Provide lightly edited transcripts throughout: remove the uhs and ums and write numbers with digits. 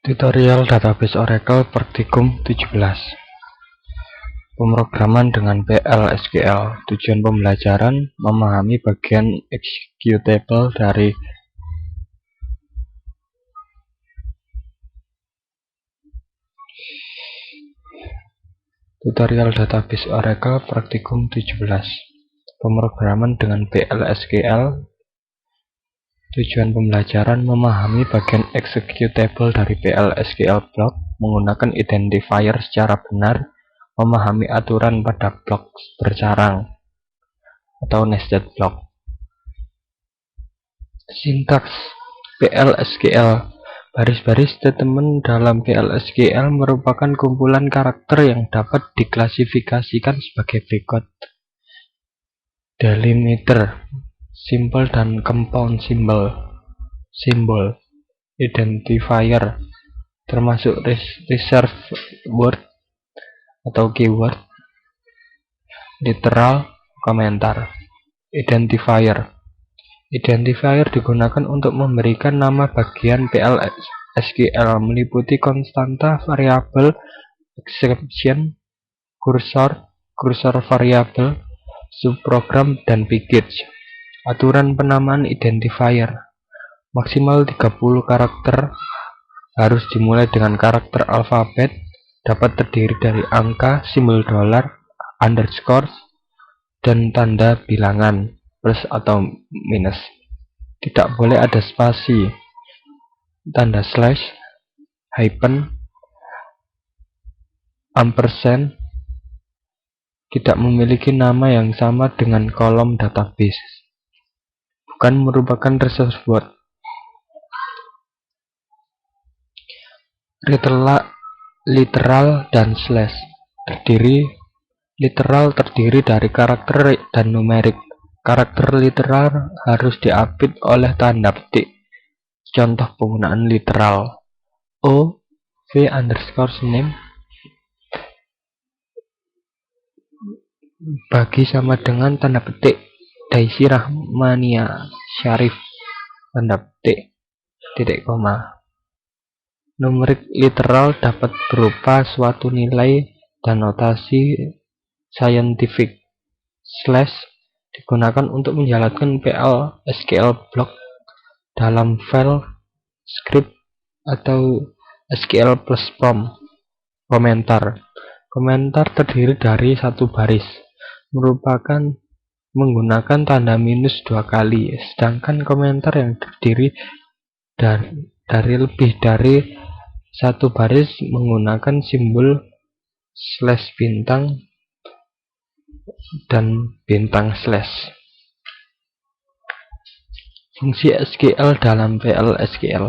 Tutorial Database Oracle Praktikum 17. Pemrograman dengan PL/SQL. Tujuan pembelajaran memahami bagian executable dari Tutorial Database Oracle Praktikum 17. Pemrograman dengan PL/SQL. Tujuan pembelajaran memahami bagian executable dari PL/SQL block, menggunakan identifier secara benar, memahami aturan pada blok bercarang atau nested block. Sintaks PL/SQL. Baris-baris statement dalam PL/SQL merupakan kumpulan karakter yang dapat diklasifikasikan sebagai berikut: delimiter, simple dan compound simbol, identifier, termasuk reserve word atau keyword, literal, komentar. Identifier digunakan untuk memberikan nama bagian PL/SQL, meliputi konstanta, variabel, exception, kursor variabel, subprogram, dan package. Aturan penamaan identifier: maksimal 30 karakter, harus dimulai dengan karakter alfabet, dapat terdiri dari angka, simbol dolar, underscore, dan tanda bilangan plus atau minus. Tidak boleh ada spasi, tanda slash, hyphen, ampersand. Tidak memiliki nama yang sama dengan kolom database. Bukan merupakan reserve word. Literal dan slash. Literal terdiri dari karakter dan numerik. Karakter literal harus diapit oleh tanda petik. Contoh penggunaan literal: O V underscore name bagi sama dengan tanda petik Daisy Rahmania Syarif tanda petik titik koma. Numerik literal dapat berupa suatu nilai dan notasi saintifik. Slash digunakan untuk menjalankan PL/SQL block dalam file, script, atau SQL plus prompt. Komentar terdiri dari satu baris, menggunakan tanda minus 2 kali, sedangkan komentar yang terdiri dari lebih dari satu baris menggunakan simbol slash bintang dan bintang slash. Fungsi SQL dalam PL/SQL.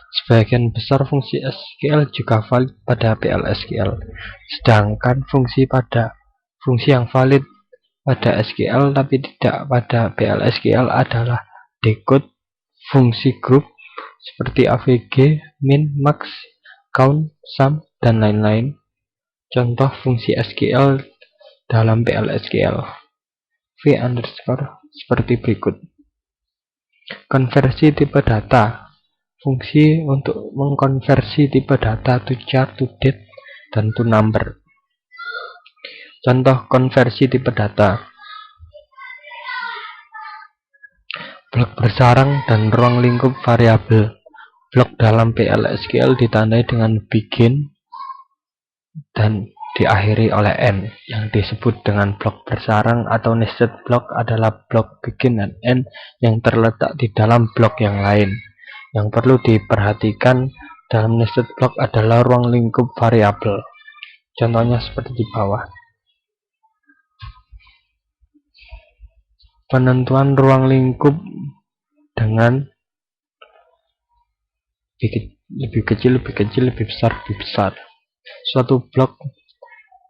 Sebagian besar fungsi SQL juga valid pada PL/SQL, sedangkan fungsi yang valid pada SQL tapi tidak pada PL/SQL adalah decode, fungsi group seperti AVG, min, max, count, sum, dan lain-lain. Contoh fungsi SQL dalam PL/SQL: V underscore seperti berikut. Konversi tipe data. Fungsi untuk mengkonversi tipe data to char, to date, dan to number. Contoh konversi tipe data: blok bersarang dan ruang lingkup variabel. Blok dalam PL/SQL ditandai dengan begin dan diakhiri oleh n. Yang disebut dengan blok bersarang atau nested block adalah blok begin dan end yang terletak di dalam blok yang lain. Yang perlu diperhatikan dalam nested block adalah ruang lingkup variabel. Contohnya seperti di bawah. Penentuan ruang lingkup dengan lebih kecil, lebih besar. Suatu blok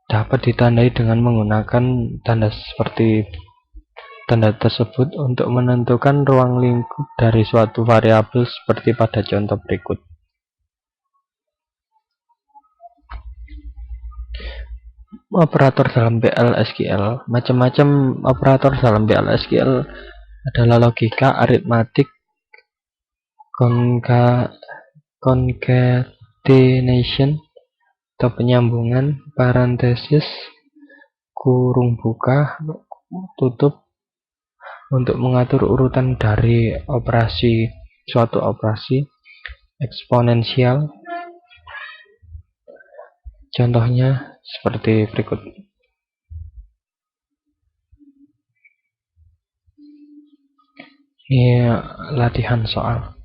dapat ditandai dengan menggunakan tanda seperti tanda tersebut untuk menentukan ruang lingkup dari suatu variabel seperti pada contoh berikut. Operator dalam PL/SQL. Macam-macam operator dalam PL/SQL adalah logika, aritmatik, concatenation, concatenation atau penyambungan, parenthesis kurung buka tutup, untuk mengatur urutan dari suatu operasi. Eksponensial, contohnya seperti berikut. Ini latihan soal.